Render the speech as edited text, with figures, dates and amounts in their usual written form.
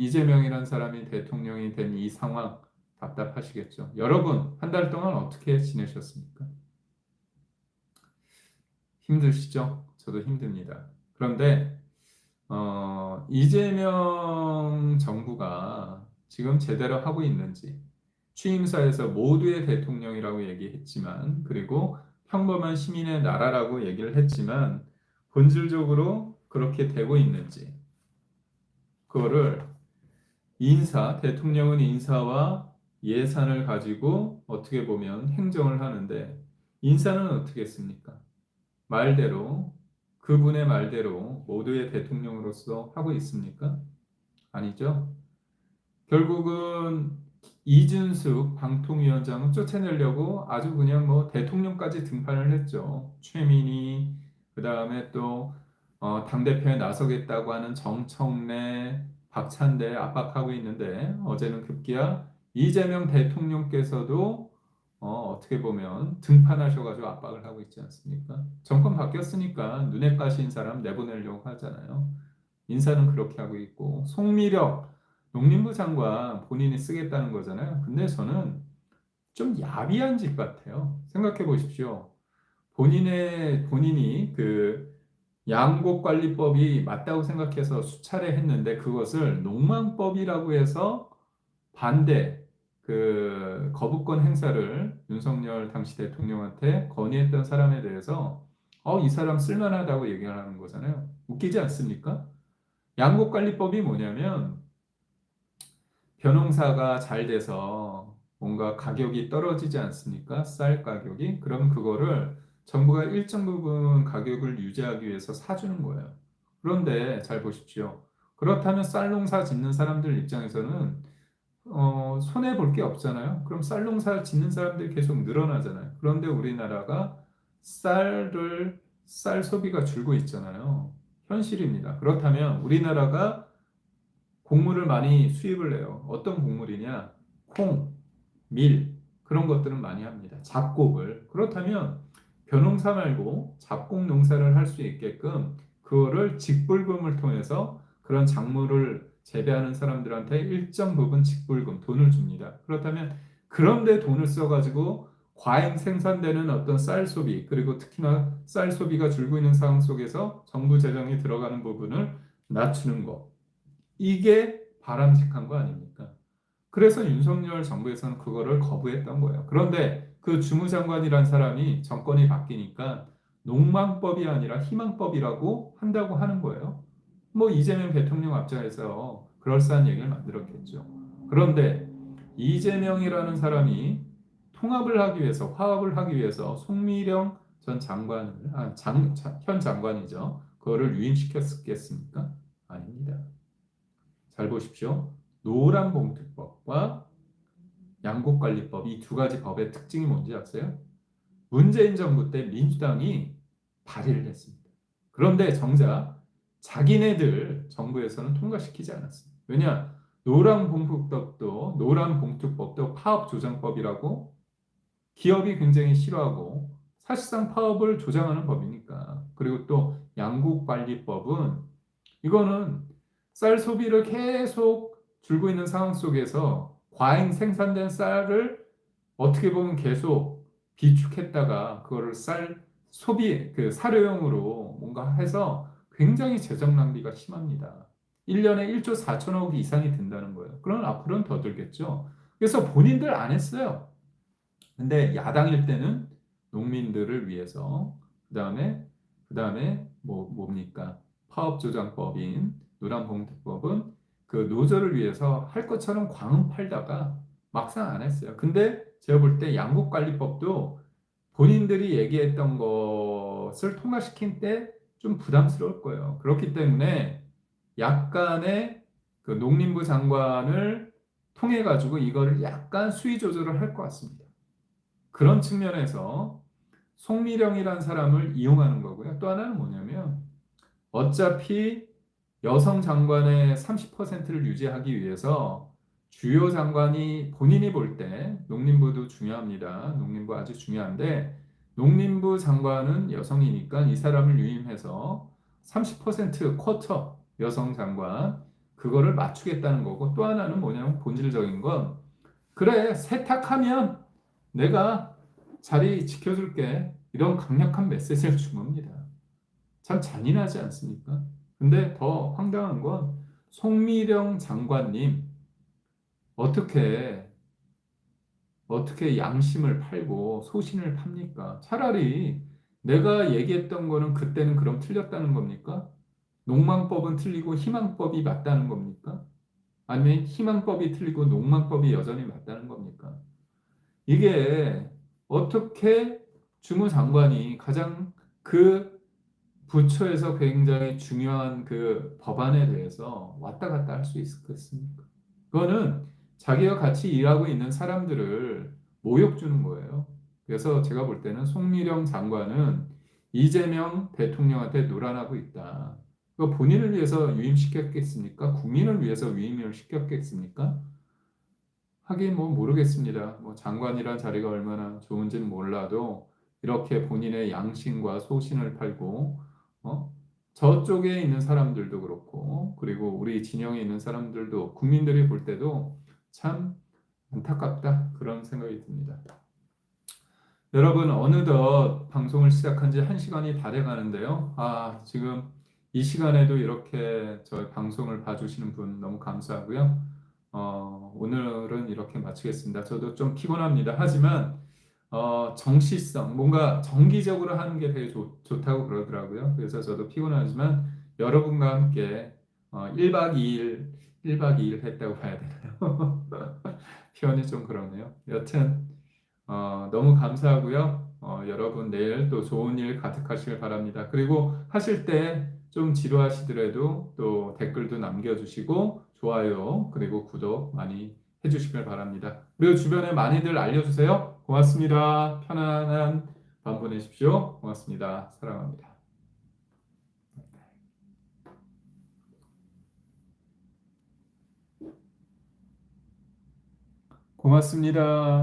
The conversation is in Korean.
이재명이라는 사람이 대통령이 된 이 상황 답답하시겠죠. 여러분, 한 달 동안 어떻게 지내셨습니까? 힘드시죠? 저도 힘듭니다. 그런데 이재명 정부가 지금 제대로 하고 있는지, 취임사에서 모두의 대통령이라고 얘기했지만, 그리고 평범한 시민의 나라라고 얘기를 했지만, 본질적으로 그렇게 되고 있는지, 그거를 대통령은 인사와 예산을 가지고 어떻게 보면 행정을 하는데, 인사는 어떻게 했습니까? 말대로, 그분의 말대로 모두의 대통령으로서 하고 있습니까? 아니죠. 결국은 이준숙 방통위원장을 쫓아내려고 아주 그냥 뭐 대통령까지 등판을 했죠. 최민희, 그 다음에 또 당대표에 나서겠다고 하는 정청래, 박찬대 압박하고 있는데, 어제는 급기야 이재명 대통령께서도 어떻게 보면 등판하셔가지고 압박을 하고 있지 않습니까? 정권 바뀌었으니까 눈에 까신 사람 내보내려고 하잖아요. 인사는 그렇게 하고 있고, 송미력 농림부 장관 본인이 쓰겠다는 거잖아요. 근데 저는 좀 야비한 짓 같아요. 생각해 보십시오. 본인이 그 양곡관리법이 맞다고 생각해서 수차례 했는데, 그것을 농망법이라고 해서 반대, 그 거부권 행사를 윤석열 당시 대통령한테 건의했던 사람에 대해서 이 사람 쓸만하다고 얘기를 하는 거잖아요. 웃기지 않습니까? 양곡관리법이 뭐냐면, 벼농사가 잘 돼서 뭔가 가격이 떨어지지 않습니까? 쌀 가격이. 그럼 그거를 정부가 일정 부분 가격을 유지하기 위해서 사주는 거예요. 그런데 잘 보십시오. 그렇다면 쌀 농사 짓는 사람들 입장에서는 손해 볼 게 없잖아요. 그럼 쌀 농사 짓는 사람들이 계속 늘어나잖아요. 그런데 우리나라가 쌀 소비가 줄고 있잖아요. 현실입니다. 그렇다면 우리나라가 곡물을 많이 수입을 해요. 어떤 곡물이냐? 콩, 밀, 그런 것들은 많이 합니다. 잡곡을. 그렇다면 벼농사 말고 잡곡 농사를 할 수 있게끔 그거를 직불금을 통해서 그런 작물을 재배하는 사람들한테 일정 부분 직불금, 돈을 줍니다. 그렇다면 그런데 돈을 써가지고 과잉 생산되는 어떤 쌀 소비, 그리고 특히나 쌀 소비가 줄고 있는 상황 속에서 정부 재정이 들어가는 부분을 낮추는 것. 이게 바람직한 거 아닙니까? 그래서 윤석열 정부에서는 그거를 거부했던 거예요. 그런데 그 주무장관이란 사람이 정권이 바뀌니까 농망법이 아니라 희망법이라고 한다고 하는 거예요. 뭐 이재명 대통령 앞장에서 그럴싸한 얘기를 만들었겠죠. 그런데 이재명이라는 사람이 통합을 하기 위해서, 화합을 하기 위해서 송미령 전 장관을, 현 장관이죠. 그거를 유임시켰겠습니까? 아닙니다. 잘 보십시오. 노란봉투법과 양곡관리법, 이 두 가지 법의 특징이 뭔지 아세요? 문재인 정부 때 민주당이 발의를 했습니다. 그런데 정작 자기네들 정부에서는 통과시키지 않았습니다. 왜냐? 노란봉투법도 파업조장법이라고 기업이 굉장히 싫어하고, 사실상 파업을 조장하는 법이니까. 그리고 또 양곡관리법은, 이거는 쌀 소비를 계속 줄고 있는 상황 속에서 과잉 생산된 쌀을 어떻게 보면 계속 비축했다가 그거를 그 사료용으로 뭔가 해서 굉장히 재정 낭비가 심합니다. 1년에 1조 4천억 이상이 든다는 거예요. 그럼 앞으로는 더 들겠죠. 그래서 본인들 안 했어요. 근데 야당일 때는 농민들을 위해서, 그다음에 뭡니까? 파업조장법인 노란봉투법은 그 노조를 위해서 할 것처럼 광음 팔다가 막상 안 했어요. 근데 제가 볼 때 양곡관리법도 본인들이 얘기했던 것을 통과시킨 때 좀 부담스러울 거예요. 그렇기 때문에 약간의 그 농림부 장관을 통해 가지고 이거를 약간 수위 조절을 할 것 같습니다. 그런 측면에서 송미령이란 사람을 이용하는 거고요. 또 하나는 뭐냐면, 어차피 여성 장관의 30%를 유지하기 위해서 주요 장관이 본인이 볼 때, 농림부도 중요합니다. 농림부 아주 중요한데, 농림부 장관은 여성이니까 이 사람을 유임해서 30% 쿼터 여성 장관, 그거를 맞추겠다는 거고, 또 하나는 뭐냐면 본질적인 건, 그래, 세탁하면 내가 자리 지켜줄게. 이런 강력한 메시지를 준 겁니다. 참 잔인하지 않습니까? 근데 더 황당한 건 송미령 장관님 어떻게 양심을 팔고 소신을 팝니까? 차라리 내가 얘기했던 거는 그때는 그럼 틀렸다는 겁니까? 농망법은 틀리고 희망법이 맞다는 겁니까? 아니면 희망법이 틀리고 농망법이 여전히 맞다는 겁니까? 이게 어떻게 주무장관이 가장 그 부처에서 굉장히 중요한 그 법안에 대해서 왔다 갔다 할 수 있겠습니까? 그거는 자기가 같이 일하고 있는 사람들을 모욕 주는 거예요. 그래서 제가 볼 때는 송미령 장관은 이재명 대통령한테 노란하고 있다. 그 본인을 위해서 유임시켰겠습니까? 국민을 위해서 유임을 시켰겠습니까? 하긴 뭐 모르겠습니다. 뭐 장관이란 자리가 얼마나 좋은지는 몰라도 이렇게 본인의 양심과 소신을 팔고 저쪽에 있는 사람들도 그렇고 그리고 우리 진영에 있는 사람들도 국민들이 볼 때도 참 안타깝다 그런 생각이 듭니다. 여러분 어느덧 방송을 시작한 지 1시간이 다 돼 가는데요. 지금 이 시간에도 이렇게 저희 방송을 봐주시는 분 너무 감사하고요. 오늘은 이렇게 마치겠습니다. 저도 좀 피곤합니다. 하지만 정시성, 뭔가 정기적으로 하는 게 되게 좋다고 그러더라고요. 그래서 저도 피곤하지만 여러분과 함께 1박 2일, 1박 2일 했다고 봐야 되나요? 표현이 좀 그러네요. 여튼 너무 감사하고요. 여러분 내일 또 좋은 일 가득하시길 바랍니다. 그리고 하실 때 좀 지루하시더라도 또 댓글도 남겨주시고 좋아요 그리고 구독 많이 해주시길 바랍니다. 그리고 주변에 많이들 알려주세요. 고맙습니다. 편안한 밤 보내십시오. 고맙습니다. 사랑합니다. 고맙습니다.